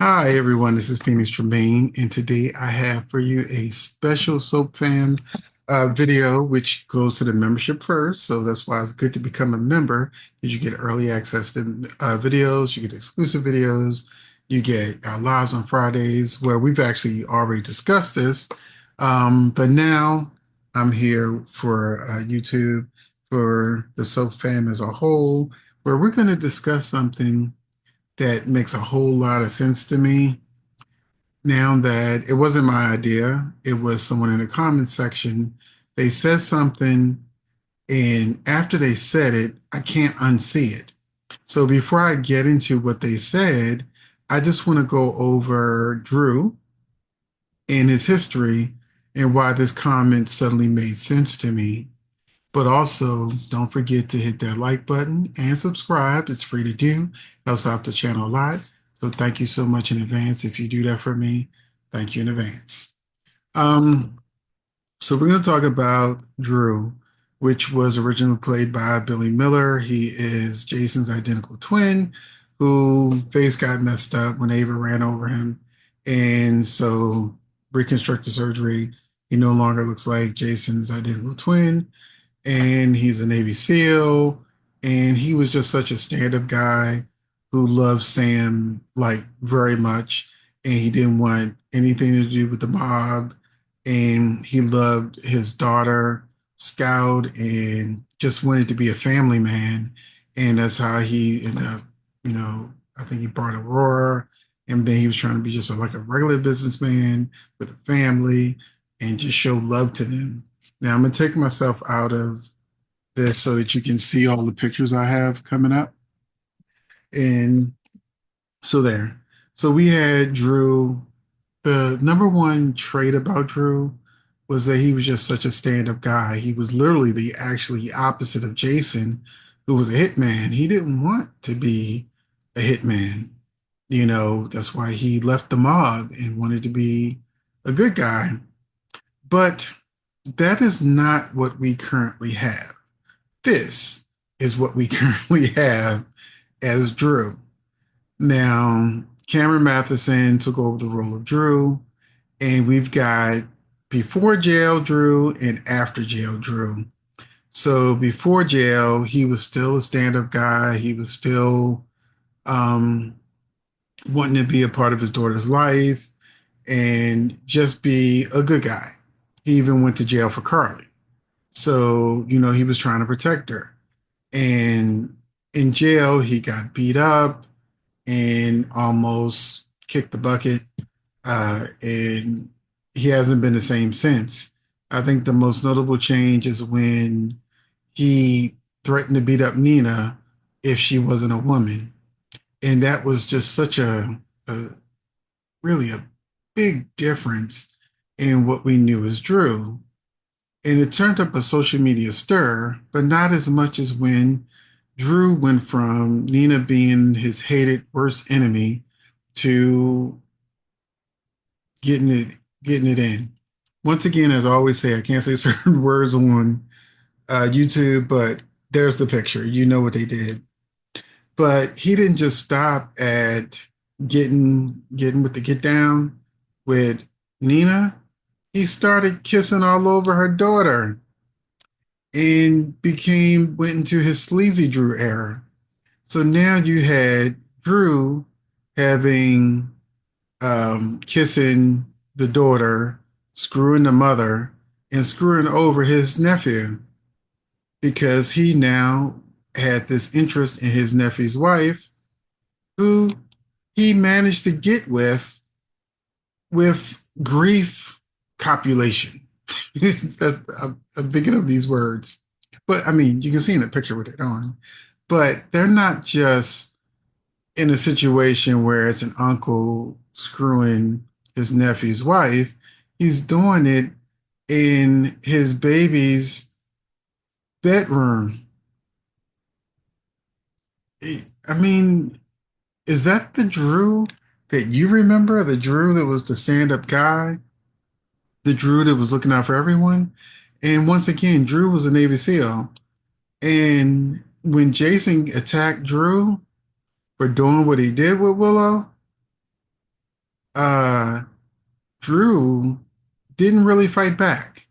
Hi everyone, this is Phoenix Tremaine, and today I have for you a special Soap Fam video, which goes to the membership first. So that's why it's good to become a member, because you get early access to videos, you get exclusive videos, you get our lives on Fridays, where we've actually already discussed this. But now I'm here for YouTube for the Soap Fam as a whole, where we're going to discuss something that makes a whole lot of sense to me now that it wasn't my idea. It was someone in the comments section. They said something, and after they said it, I can't unsee it. So before I get into what they said, I just want to go over Drew and his history and why this comment suddenly made sense to me. But also, don't forget to hit that like button and subscribe. It's free to do. Helps out the channel a lot. So thank you so much in advance if you do that for me. Thank you in advance. Um, so we're going to talk about Drew, which was originally played by Billy Miller. He is Jason's identical twin, who face got messed up when Ava ran over him, and so reconstructive surgery. He no longer looks like Jason's identical twin, and he's a Navy SEAL, and he was just such a stand-up guy who loved Sam like very much, and he didn't want anything to do with the mob, and he loved his daughter Scout, and just wanted to be a family man, and that's how he ended up, I think he brought Aurora, and then he was trying to be just like a regular businessman with a family, and just show love to them. Now I'm gonna take myself out of this so that you can see all the pictures I have coming up. And so there. So we had Drew. The number one trait about Drew was that he was just such a stand-up guy. He was literally the actually opposite of Jason, who was a hitman. He didn't want to be a hitman. That's why he left the mob and wanted to be a good guy. But that is not what we currently have. This is what we currently have as Drew. Now, Cameron Matheson took over the role of Drew, and we've got before jail Drew and after jail Drew. So before jail, he was still a stand-up guy. He was still um, wanting to be a part of his daughter's life and just be a good guy. He even went to jail for Carly. So, he was trying to protect her. And in jail, he got beat up and almost kicked the bucket. And he hasn't been the same since. I think the most notable change is when he threatened to beat up Nina if she wasn't a woman. And that was just such a really a big difference in what we knew as Drew. And it turned up a social media stir, but not as much as when Drew went from Nina being his hated worst enemy to getting it getting it in. Once again, as I always say, I can't say certain words on YouTube, but there's the picture. You know what they did. But he didn't just stop at getting with the get down with Nina. He started kissing all over her daughter and went into his sleazy Drew era. So now you had Drew having kissing the daughter, screwing the mother, and screwing over his nephew because he now had this interest in his nephew's wife, who he managed to get with grief copulation. I'm thinking of these words, but I mean, you can see in the picture what they're doing. But they're not just in a situation where it's an uncle screwing his nephew's wife. He's doing it in his baby's bedroom. I mean, is that the Drew that you remember? The Drew that was the stand-up guy? The Drew that was looking out for everyone? And once again, Drew was a Navy SEAL. And when Jason attacked Drew for doing what he did with Willow, uh, Drew didn't really fight back.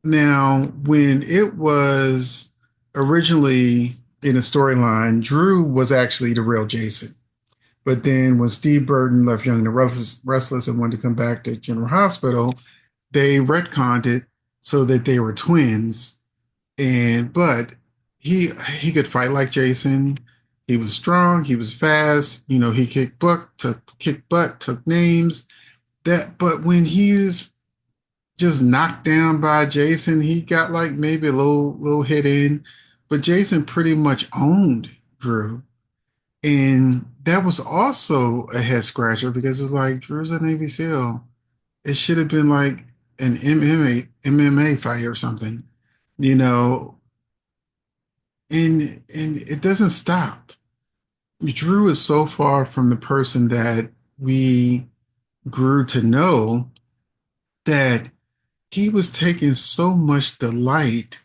Now, when it was originally in a storyline, Drew was actually the real Jason. But then when Steve Burton left Young and the Restless and wanted to come back to General Hospital, they retconned it so that they were twins. And but he could fight like Jason. He was strong. He was fast. You know, he kicked butt, took names. But when he's just knocked down by Jason, he got like maybe a little hit in. But Jason pretty much owned Drew. And that was also a head scratcher because it's like Drew's a Navy SEAL. It should have been like an MMA fight or something, you know, and it doesn't stop. Drew is so far from the person that we grew to know that he was taking so much delight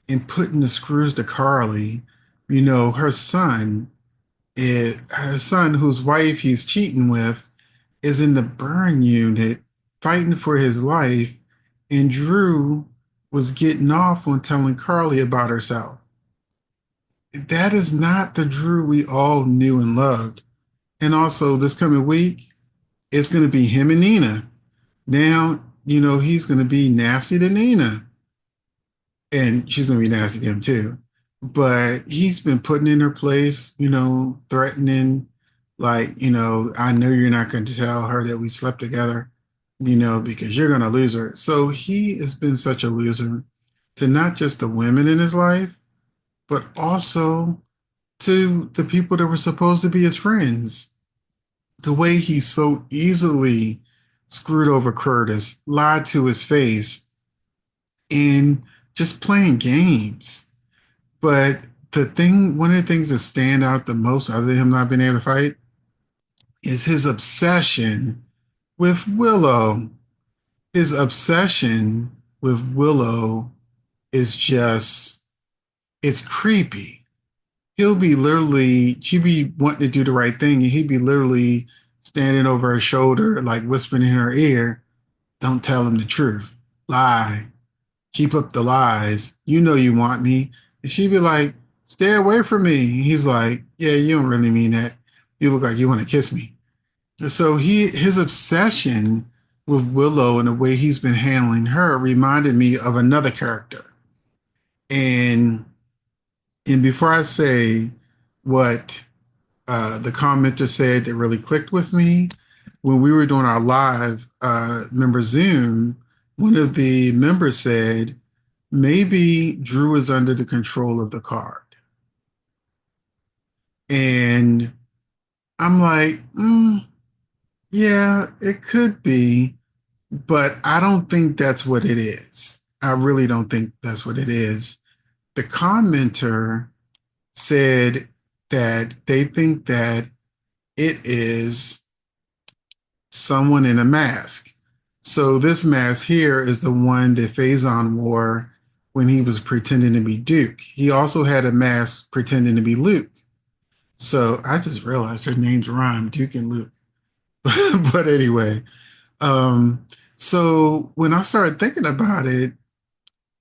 in putting the screws to Carly, you know, her son whose wife he's cheating with is in the burn unit fighting for his life, and Drew was getting off on telling Carly about herself. That is not the Drew we all knew and loved. And also, this coming week, it's going to be him and Nina. Now, you know, he's going to be nasty to Nina, and she's going to be nasty to him too. But he's been putting in her place, you know, threatening, like, you know, I know you're not going to tell her that we slept together, you know, because you're going to lose her. So he has been such a loser to not just the women in his life, but also to the people that were supposed to be his friends. The way he so easily screwed over Curtis, lied to his face, and just playing games. But one of the things that stand out the most, other than him not being able to fight, is his obsession with Willow. His obsession with Willow is just, it's creepy. She'd be wanting to do the right thing, and he'd be literally standing over her shoulder, like whispering in her ear, don't tell him the truth. Lie. Keep up the lies. You know you want me. And she'd be like, stay away from me. And he's like, yeah, you don't really mean that. You look like you want to kiss me. And so his obsession with Willow and the way he's been handling her reminded me of another character. And before I say what the commenter said that really clicked with me, when we were doing our live member Zoom, one of the members said, maybe Drew is under the control of the card. And I'm like, yeah, it could be, but I don't think that's what it is. I really don't think that's what it is. The commenter said that they think that it is someone in a mask. So this mask here is the one that Faison wore when he was pretending to be Duke. He also had a mask pretending to be Luke. So I just realized their names rhyme, Duke and Luke. But anyway, so when I started thinking about it,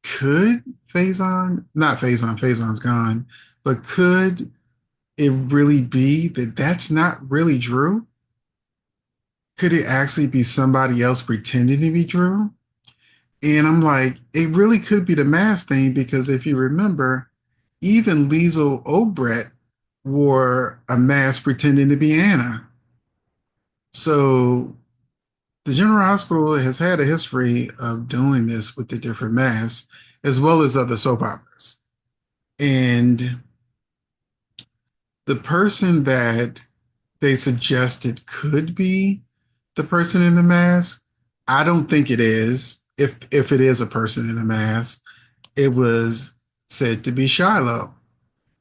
could not Faison's gone, but could it really be that that's not really Drew? Could it actually be somebody else pretending to be Drew? And I'm like, it really could be the mask thing because if you remember, even Liesel Obrecht wore a mask pretending to be Anna. So the General Hospital has had a history of doing this with the different masks, as well as other soap operas. And the person that they suggested could be the person in the mask, I don't think it is. If it is a person in a mask, it was said to be Shiloh.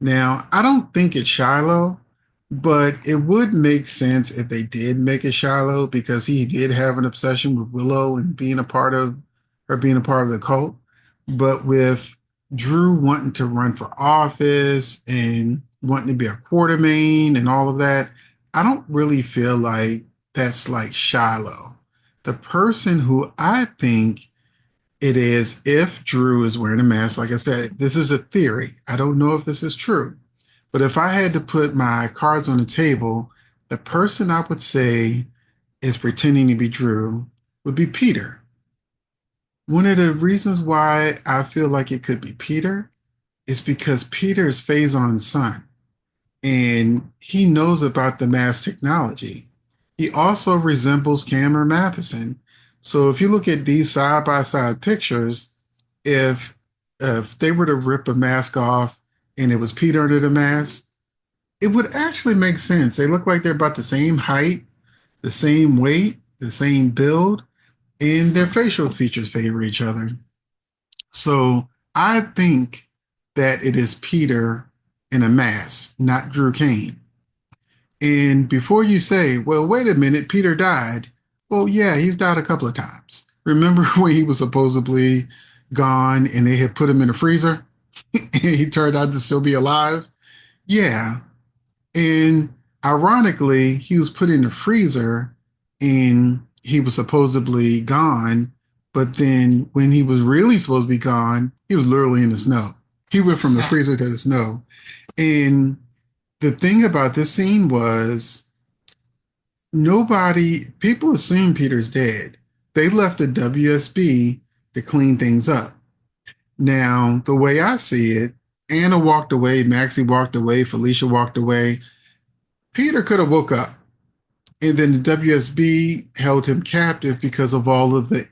Now, I don't think it's Shiloh, but it would make sense if they did make it Shiloh because he did have an obsession with Willow and being a part of the cult. But with Drew wanting to run for office and wanting to be a quartermain and all of that, I don't really feel like that's like Shiloh. The person who I think it is, if Drew is wearing a mask, like I said, this is a theory. I don't know if this is true. But if I had to put my cards on the table, the person I would say is pretending to be Drew would be Peter. One of the reasons why I feel like it could be Peter is because Peter is Phazon's son and he knows about the mask technology. He also resembles Cameron Matheson. So if you look at these side by side pictures, if if they were to rip a mask off and it was Peter under the mask, it would actually make sense. They look like they're about the same height, the same weight, the same build, and their facial features favor each other. So I think that it is Peter in a mask, not Drew Kane. And before you say, well, wait a minute, Peter died. Well, yeah, he's died a couple of times. Remember when he was supposedly gone and they had put him in a freezer and he turned out to still be alive? Yeah. And ironically, he was put in the freezer and he was supposedly gone. But then when he was really supposed to be gone, he was literally in the snow. He went from the freezer to the snow. And the thing about this scene was people assume Peter's dead. They left the WSB to clean things up. Now, the way I see it, Anna walked away, Maxie walked away, Felicia walked away. Peter could have woke up, and then the WSB held him captive because of all of the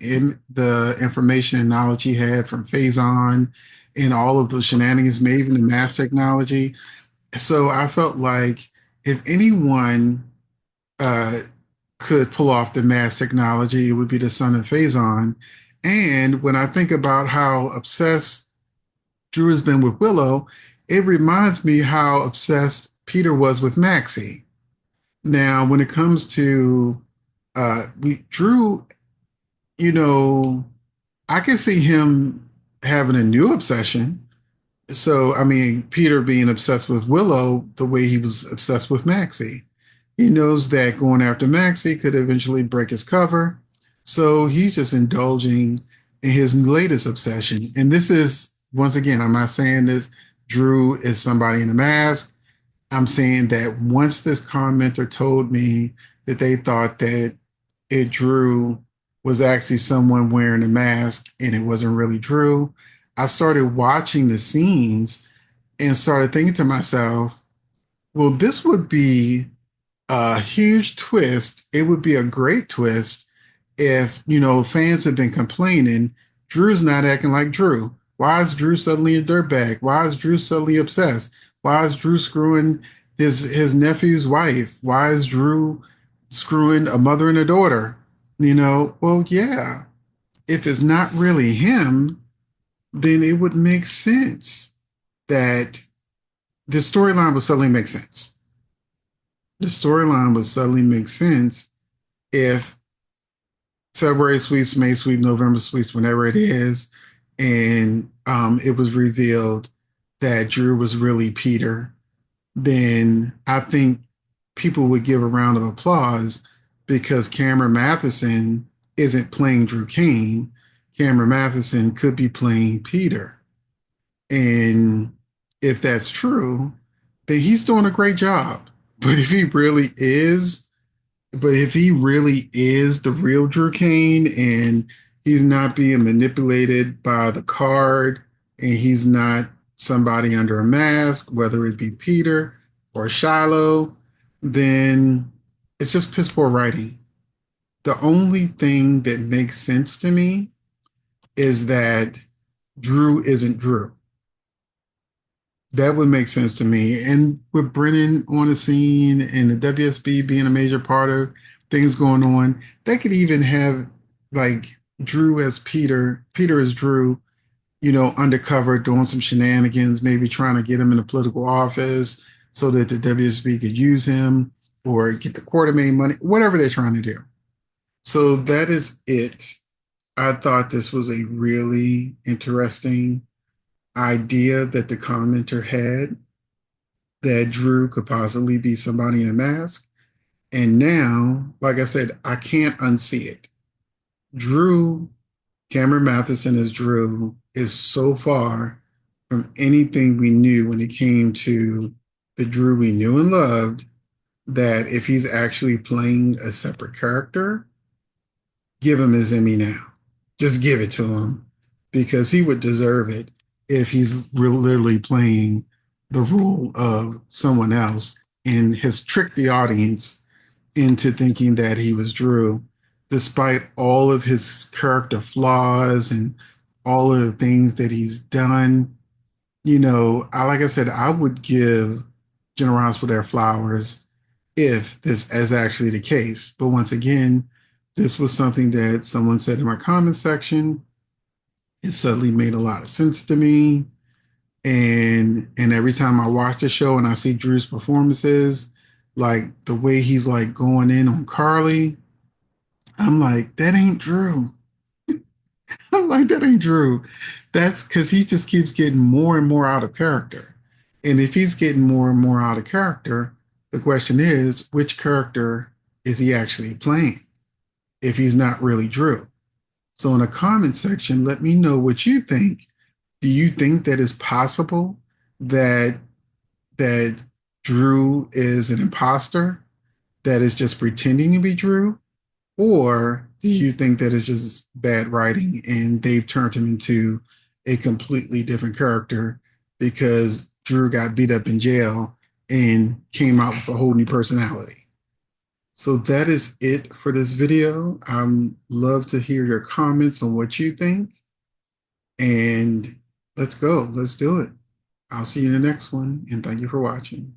information and knowledge he had from Phazon and all of the shenanigans, maybe even the mass technology. So I felt like if anyone uh, could pull off the mass technology, it would be the son of Phazon. And when I think about how obsessed Drew has been with Willow, it reminds me how obsessed Peter was with Maxie. Now, when it comes to Drew, you know, I can see him having a new obsession. So, I mean, Peter being obsessed with Willow the way he was obsessed with Maxie. He knows that going after Maxie could eventually break his cover. So he's just indulging in his latest obsession. And this is, once again, I'm not saying this Drew is somebody in a mask. I'm saying that once this commenter told me that they thought that it Drew was actually someone wearing a mask and it wasn't really Drew, I started watching the scenes and started thinking to myself, well, this would be a huge twist. It would be a great twist if, fans have been complaining, Drew's not acting like Drew. Why is Drew suddenly a dirtbag? Why is Drew suddenly obsessed? Why is Drew screwing his nephew's wife? Why is Drew screwing a mother and a daughter? Well, yeah. If it's not really him, then it would make sense that the storyline would suddenly make sense. The storyline would suddenly make sense if February sweeps, May sweep, November sweeps, whenever it is, and it was revealed that Drew was really Peter, then I think people would give a round of applause because Cameron Matheson isn't playing Drew Kane. Cameron Matheson could be playing Peter. And if that's true, then he's doing a great job. But if he really is the real Drew Kane and he's not being manipulated by the card and he's not somebody under a mask, whether it be Peter or Shiloh, then it's just piss poor writing. The only thing that makes sense to me is that Drew isn't Drew. That would make sense to me. And with Brennan on the scene and the WSB being a major part of things going on, they could even have like Drew as Peter, Peter as Drew, undercover doing some shenanigans, maybe trying to get him in a political office so that the WSB could use him or get the Quartermain money, whatever they're trying to do. So that is it. I thought this was a really interesting idea that the commenter had that Drew could possibly be somebody in a mask. And now, like I said, I can't unsee it. Drew, Cameron Matheson as Drew, is so far from anything we knew when it came to the Drew we knew and loved that if he's actually playing a separate character, give him his Emmy now. Just give it to him because he would deserve it if he's literally playing the role of someone else and has tricked the audience into thinking that he was Drew, despite all of his character flaws and all of the things that he's done. Like I said, I would give General Hospital their flowers if this is actually the case. But once again, this was something that someone said in my comment section. It suddenly made a lot of sense to me. And every time I watch the show and I see Drew's performances, like the way he's like going in on Carly, I'm like, that ain't Drew. I'm like, that ain't Drew. That's because he just keeps getting more and more out of character. And if he's getting more and more out of character, the question is, which character is he actually playing if he's not really Drew? So in the comment section, let me know what you think. Do you think that it's possible that that Drew is an imposter that is just pretending to be Drew? Or do you think that it's just bad writing and they've turned him into a completely different character because Drew got beat up in jail and came out with a whole new personality? So that is it for this video. Love to hear your comments on what you think. And let's go. Let's do it. I'll see you in the next one. And thank you for watching.